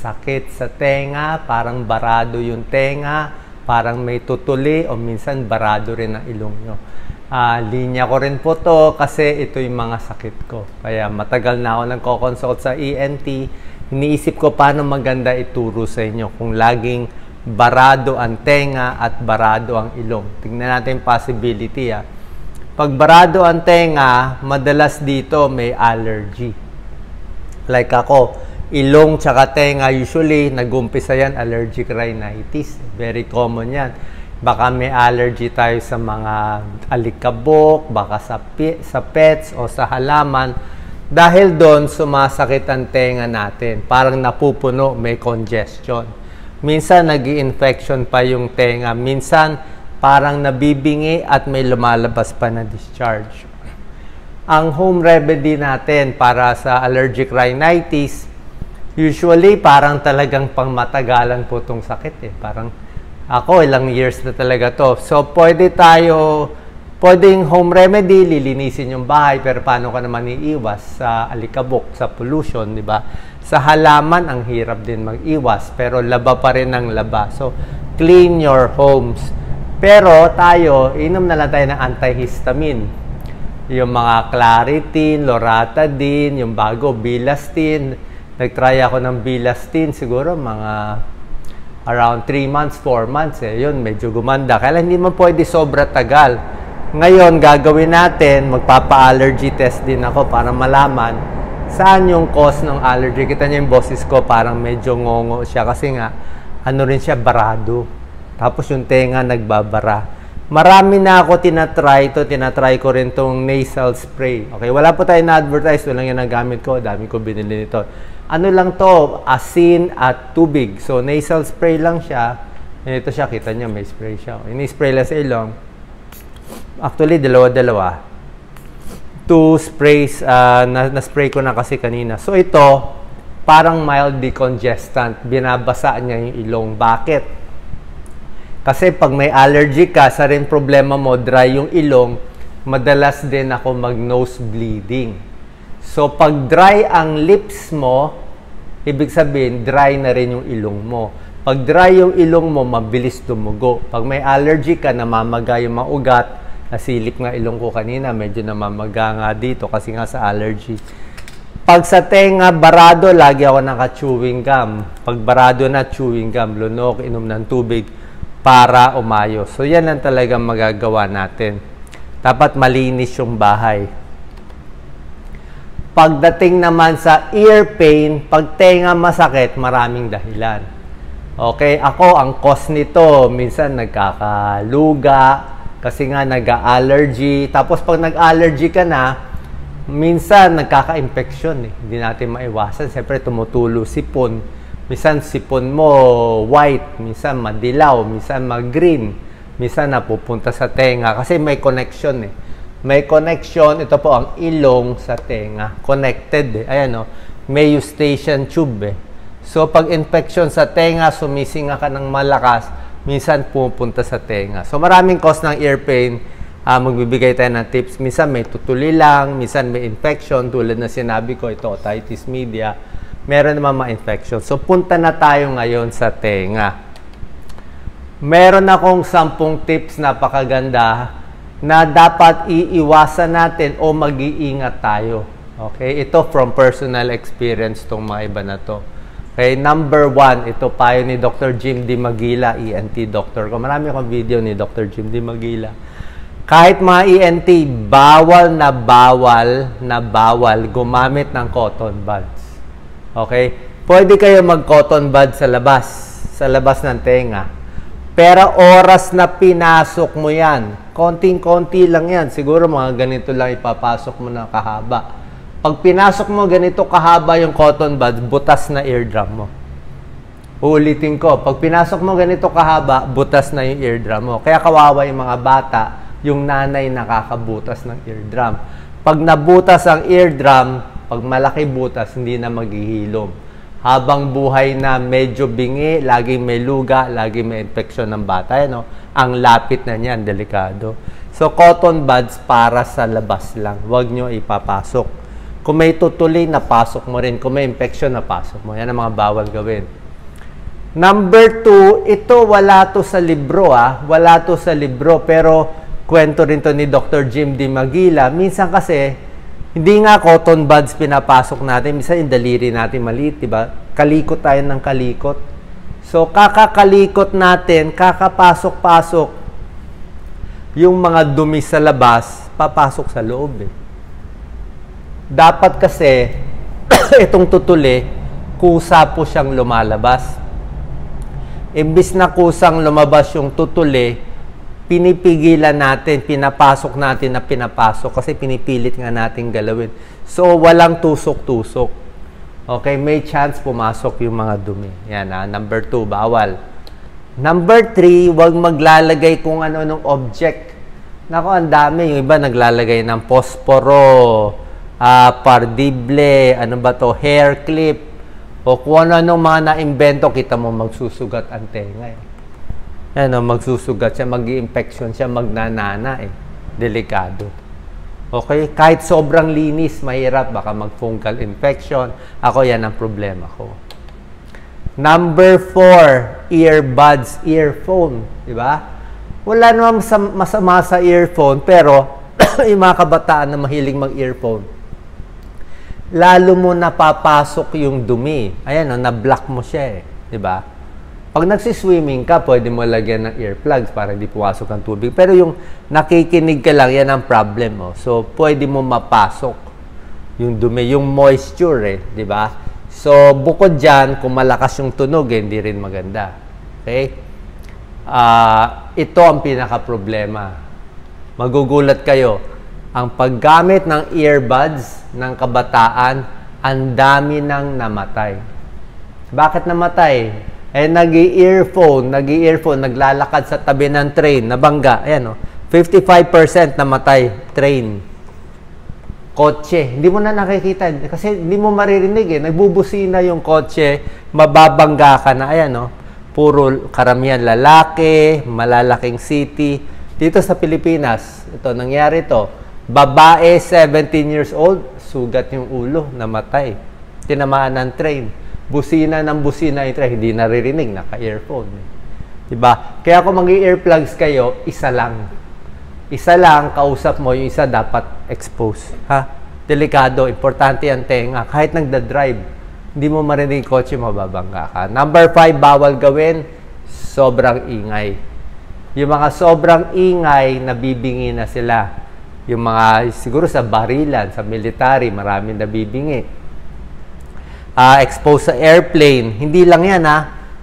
sakit sa tenga, parang barado yung tenga, parang may tutuli o minsan barado rin ang ilong nyo. Linya ko rin po to kasi ito yung mga sakit ko. Kaya matagal na ako nagko-consult sa ENT. Iniisip ko paano maganda ituro sa inyo kung laging barado ang tenga at barado ang ilong. Tingnan natin yung possibility. Pag barado ang tenga, madalas dito may allergy. Like ako, ilong tsaka tenga, usually nag-umpisa yan, allergic rhinitis. Very common yan. Baka may allergy tayo sa mga alikabok, baka sa pets o sa halaman. Dahil doon, sumasakit ang tenga natin. Parang napupuno, may congestion. Minsan, nag-i-infection pa yung tenga. Minsan, parang nabibingi at may lumalabas pa na discharge. Ang home remedy natin para sa allergic rhinitis, usually parang talagang pangmatagalan po itong sakit. Parang ako, ilang years na talaga to. So, pwedeng home remedy, lilinisin yung bahay, pero paano ka naman iiwas sa alikabok, sa pollution, di ba? Sa halaman, ang hirap din mag-iwas, pero laba pa rin ang laba. So, clean your homes. Pero tayo, inom na lang tayo ng antihistamine. Yung mga Claritin, Loratadine, yung bago, Bilastine. Nag-try ako ng Bilastine, siguro mga around 3 months, 4 months. Yun, medyo gumanda. Kaya hindi man pwede sobra tagal. Ngayon, gagawin natin, magpapa-allergy test din ako para malaman saan yung cause ng allergy. Kita niyo yung boses ko, parang medyo ngongo siya. Kasi nga, ano rin siya, barado. Tapos yung tenga nagbabara. Marami na ako tinatry ito. Tinatry ko rin itong nasal spray. Okay, wala po tayo na-advertise. Walang yan ang gamit ko. Dami ko binili nito. Ano lang to, asin at tubig. So, nasal spray lang siya. Ito siya, kita niyo, may spray siya. Ini-spray lang sa ilong. Actually, dalawa-dalawa. 2 sprays, na-spray ko na kasi kanina. So, ito, parang mild decongestant. Binabasa niya yung ilong. Bakit? Kasi pag may allergy ka, sa rin problema mo, dry yung ilong, madalas din ako mag-nose bleeding. So, pag dry ang lips mo, ibig sabihin, dry na rin yung ilong mo. Pag dry yung ilong mo, mabilis dumugo. Pag may allergy ka, namamaga yung mga ugat. Nasilip nga ilong ko kanina, medyo namamaga nga dito kasi nga sa allergy. Pag sa tenga, barado, lagi ako naka-chewing gum. Pag barado na, chewing gum, lunok, inom ng tubig para umayos. So, yan ang talagang magagawa natin. Dapat malinis yung bahay. Pagdating naman sa ear pain, pag tenga masakit, maraming dahilan. Okay, ako, ang cause nito, minsan nagkakaluga, kasi nga nag-allergy. Tapos pag nag-allergy ka na, minsan nagkaka-infection. Hindi natin maiwasan. Siyempre, tumutulo sipon. Minsan sipon mo white, minsan madilaw, minsan mag-green. Minsan napupunta sa tenga kasi may connection May connection, ito po ang ilong sa tenga. Connected Ayan may eustachian tube So pag infection sa tenga, sumisinga ka ng malakas, minsan pupunta sa tenga. So maraming cause ng ear pain. Magbibigay tayo ng tips. Minsan may tutuli lang, minsan may infection. Tulad na sinabi ko, ito, otitis media. Meron naman mga infection. So punta na tayo ngayon sa tenga. Meron akong 10 tips napakaganda na dapat iiwasan natin o mag-iingat tayo. Okay? Ito from personal experience tong mga iba na to. Okay? Number 1, ito payo ni Dr. Jim D. Magila, ENT doctor ko. Marami akong video ni Dr. Jim D. Magila. Kahit mga ENT, bawal na bawal gumamit ng cotton buds. Okay? Pwede kayo mag-cotton bud sa labas ng tenga. Pero oras na pinasok mo yan, konting-konti lang yan. Siguro mga ganito lang ipapasok mo na kahaba. Pag pinasok mo ganito kahaba yung cotton bud, butas na eardrum mo. Uulitin ko, pag pinasok mo ganito kahaba, butas na yung eardrum mo. Kaya kawawa yung mga bata, yung nanay nakakabutas ng eardrum. Pag nabutas ang eardrum, pag malaki butas, hindi na maghihilom. Habang buhay na medyo bingi, laging may luga, laging may infection ng bata. Ang lapit na niyan, delikado. So, cotton buds para sa labas lang. Huwag nyo ipapasok. Kung may tutuli, napasok mo rin. Kung may infection, napasok mo. Yan ang mga bawal gawin. Number 2, ito wala to sa libro Wala to sa libro. Pero kwento rin to ni Dr. Jim D. Magila. Minsan kasi, hindi nga cotton buds pinapasok natin. Minsan yung daliri natin maliit, diba? Kalikot tayo ng kalikot. So, kakakalikot natin, kakapasok-pasok yung mga dumi sa labas, papasok sa loob Dapat kasi, itong tutuli, kusa po siyang lumalabas. Imbis na kusang lumabas yung tutuli, pinipigilan natin, pinapasok natin na pinapasok kasi pinipilit nga natin galawin. So, walang tusok-tusok. Okay, may chance pumasok yung mga dumi. Yan number 2, bawal. Number 3, huwag maglalagay kung ano-anong object. Nako, ang dami. Yung iba naglalagay ng posporo, pardible, ano ba to, hair clip, o kung ano-anong mga na-invento, kita mo magsusugat ang tenga magsusugat siya, mag-i-infection siya, magnanana Delikado. Okay? Kahit sobrang linis, mahirap, baka mag-fungal infection. Ako, yan ang problema ko. Number 4, earbuds, earphone. Diba? Wala naman masama sa earphone, pero yung mga kabataan na mahilig mag-earphone, lalo mo napapasok yung dumi. Ayan, na-block mo siya Diba? Pag nagsiswimming ka, pwede mo lagyan ng earplugs para hindi pumasok ang tubig. Pero yung nakikinig ka lang, yan ang problem mo. So, pwede mo mapasok yung dumi, yung moisture Diba? So, bukod dyan, kung malakas yung tunog, hindi rin maganda. Okay? Ito ang pinaka-problema. Magugulat kayo. Ang paggamit ng earbuds ng kabataan, ang dami nang namatay. Bakit namatay? Nag-i-earphone, naglalakad sa tabi ng train, nabangga. Ayan, 55% namatay, train. Kotse, hindi mo na nakikita. Kasi hindi mo maririnig Nagbubusina yung kotse, mababangga ka na. Ayan, puro karamihan lalaki, malalaking city. Dito sa Pilipinas, ito, nangyari to. Babae, 17 years old, sugat yung ulo, namatay. Tinamaan ng train. Busina ng busina yung train, hindi naririnig, naka-earphone. Diba? Kaya kung mag-earplugs kayo, isa lang. Isa lang, kausap mo, yung isa dapat expose. Delikado, importante ang tenga. Kahit nagda-drive, hindi mo marinig kotse, mababangga ka. Number 5, bawal gawin, sobrang ingay. Yung mga sobrang ingay, nabibingi na sila. Yung mga, siguro sa barilan, sa military, maraming nabibingi. Expose sa airplane, hindi lang yan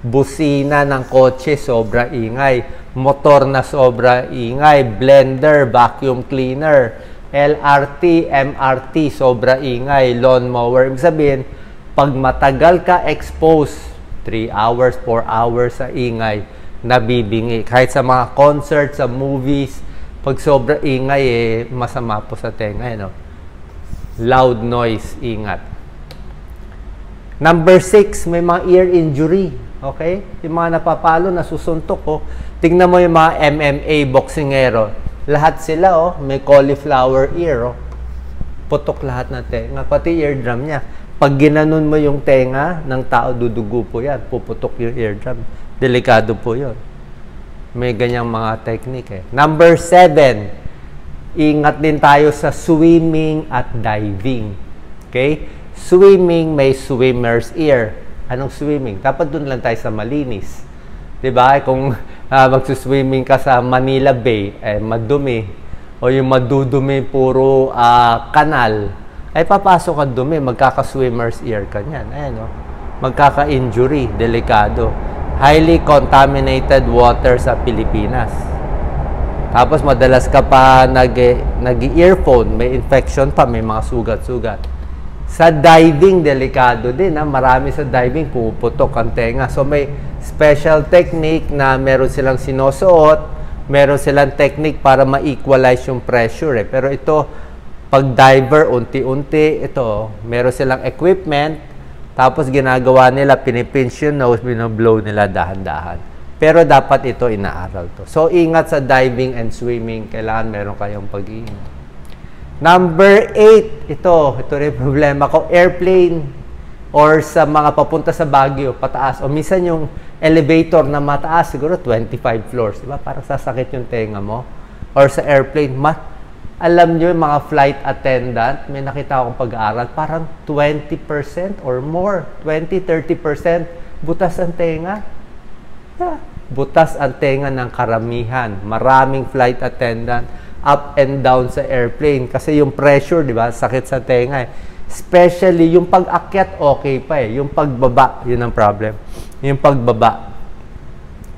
busina ng kotse, sobra ingay. Motor na sobra ingay. Blender, vacuum cleaner. LRT, MRT, sobra ingay. Lawnmower. Ibig sabihin, pag matagal ka expose, 3 hours, 4 hours sa ingay, nabibingi. Kahit sa mga concert, sa movies, pag sobra ingay, masama po sa tenga. Loud noise, ingat. Number 6, may mga ear injury. Okay? Yung mga napapalo, nasusuntok. Tingnan mo yung mga MMA boksingero. Lahat sila, may cauliflower ear. Putok lahat ng tenga. Pati eardrum niya. Pag ginanon mo yung tenga ng tao, dudugo po yan. Puputok yung eardrum. Delikado po yun. May ganyang mga technique Number 7, ingat din tayo sa swimming at diving. Okay? Swimming, may swimmer's ear. Anong swimming? Dapat dun lang tayo sa malinis. Diba? Kung magsuswimming ka sa Manila Bay, madumi. O yung madudumi, puro kanal. Papasok ang dumi, magkaka-swimmer's ear ka niyan. Ayan, magkaka-injury, delikado. Highly contaminated water sa Pilipinas. Tapos madalas ka pa nag-earphone, may infection pa, may mga sugat-sugat. Sa diving, delikado din. Marami sa diving, puputok ang tenga. So may special technique na meron silang sinusuot, meron silang technique para ma-equalize yung pressure. Pero ito, pag diver, unti-unti, ito, meron silang equipment. Tapos ginagawa nila, pinipinch yung nose, binoblow nila dahan-dahan. Pero dapat ito inaaral to. So, ingat sa diving and swimming. Kailangan meron kayong pag-iingat. Number 8, ito rin problema ko, airplane or sa mga papunta sa Baguio, pataas. O minsan yung elevator na mataas, siguro 25 floors, di ba? Parang sasakit yung tenga mo. Or sa airplane, alam nyo yung mga flight attendant, may nakita akong pag-aaral, parang 20% or more, 20-30% butas ang tenga. Yeah. Butas ang tenga ng karamihan. Maraming flight attendant, up and down sa airplane. Kasi yung pressure, di ba, sakit sa tenga eh. Especially yung pag-akyat, okay pa eh. Yung pagbaba, yun ang problem. Yung pagbaba.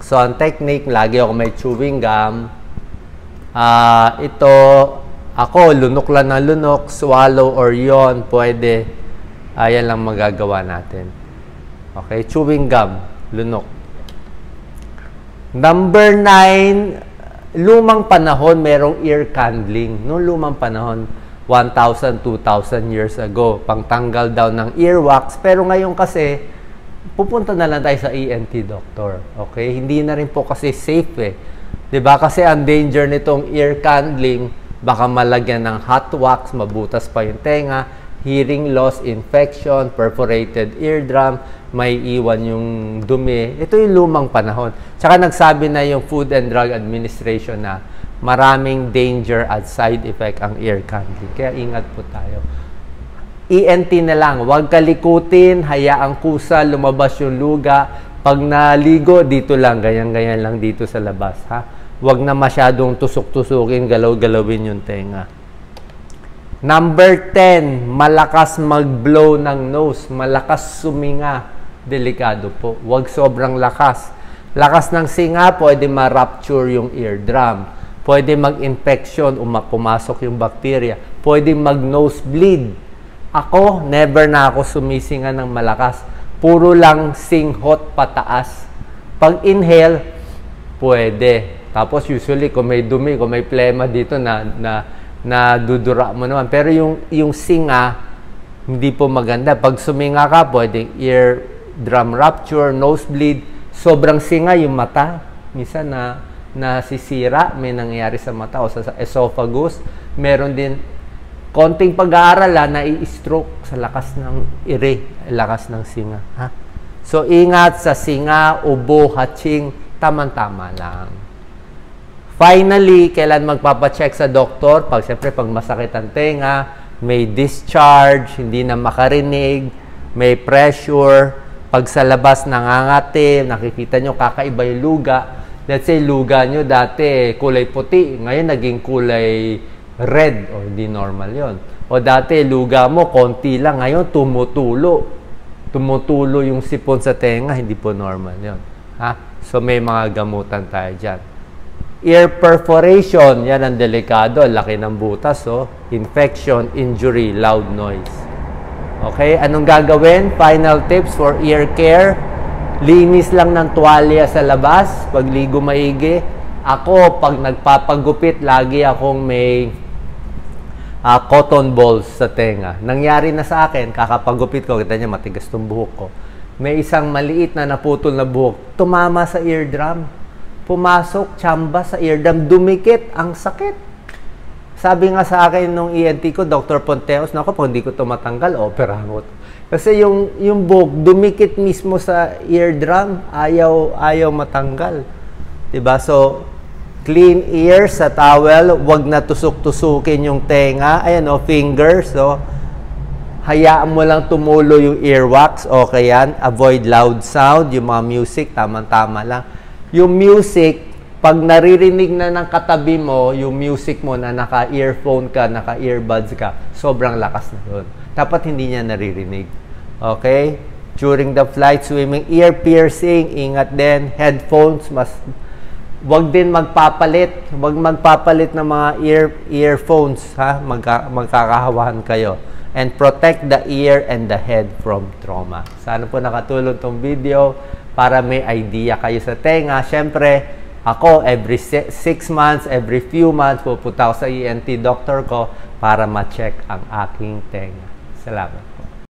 So, ang technique, lagi ako may chewing gum. Ito, ako, lunok lang na lunok, swallow or yawn, pwede. Ayan lang magagawa natin. Okay, chewing gum, lunok. Number 9, lumang panahon, merong ear candling. Noong lumang panahon, 1,000, 2,000 years ago, pangtanggal daw ng earwax. Pero ngayon kasi, pupunta na lang tayo sa ENT doctor. Okay, hindi na rin po kasi safe eh. Diba? Kasi ang danger nitong ear candling, baka malagyan ng hot wax, mabutas pa yung tenga, hearing loss, infection, perforated eardrum, may iwan yung dumi. Ito yung lumang panahon. Tsaka nagsabi na yung Food and Drug Administration na maraming danger at side effect ang ear candling. Kaya ingat po tayo. ENT na lang, huwag kalikutin, hayaang kusa, lumabas yung luga. Pag naligo, dito lang, ganyan-ganyan lang dito sa labas. Ha? Huwag na masyadong tusok-tusukin, galaw-galawin yung tenga. Number 10, malakas mag-blow ng nose. Malakas suminga. Delikado po. Huwag sobrang lakas. Lakas ng singa, pwede ma-rupture yung eardrum. Pwede mag-infection o pumasok yung bacteria. Pwede mag-nosebleed. Ako, never na ako sumisinga ng malakas. Puro lang singhot pataas. Pag inhale, pwede. Tapos usually kung may dumi, kung may plema dito na dudura mo naman. Pero yung singa, hindi po maganda. Pag suminga ka, pwedeng eardrum rupture, nosebleed. Sobrang singa yung mata. Minsan nasisira, may nangyayari sa mata o sa esophagus. Meron din konting pag-aaral na i-stroke sa lakas ng lakas ng singa. Ha? So ingat sa singa, ubo, hatching, tamang-tama lang. Finally, kailan magpapacheck sa doktor? Siyempre, pag masakit ang tenga, may discharge, hindi na makarinig, may pressure, pag sa labas nangangati, nakikita nyo kakaiba yung luga. Let's say, luga nyo dati kulay puti, ngayon naging kulay red, o hindi normal yon. O dati, luga mo, konti lang, ngayon tumutulo. Tumutulo yung sipon sa tenga, hindi po normal yon. Ha? So, may mga gamutan tayo dyan. Ear perforation, yan ang delikado. Laki ng butas, infection, injury, loud noise. Okay, anong gagawin? Final tips for ear care. Linis lang ng tuwalya sa labas, pagligo maigi. Ako, pag nagpapagupit, lagi akong may cotton balls sa tenga. Nangyari na sa akin, kakapagupit ko, kita niya matigas tong buhok ko. May isang maliit na naputol na buhok, tumama sa eardrum. Pumasok, tsamba sa eardrum, dumikit, ang sakit. Sabi nga sa akin nung ENT ko, Dr. Ponteos, naku, pag hindi ko ito matanggal, operahan ko. Kasi yung buhok, dumikit mismo sa eardrum, ayaw matanggal. Diba? So, clean ears sa towel, wag na tusok-tusukin yung tenga, ayan fingers, hayaan mo lang tumulo yung earwax, okay yan, avoid loud sound, yung mga music, tamang-tama lang. Yung music, pag naririnig na ng katabi mo, yung music mo na naka-earphone ka, naka-earbuds ka, sobrang lakas na yun. Dapat hindi niya naririnig. Okay? During the flight, swimming, ear piercing, ingat din. Headphones, wag din magpapalit. Wag magpapalit ng mga earphones, ha? Magkakahawahan kayo. And protect the ear and the head from trauma. Sana po nakatulong tong video para may idea kayo sa tenga. Siyempre, ako, every 6 months, every few months, pupunta ako sa ENT doctor ko para ma-check ang aking tenga. Salamat.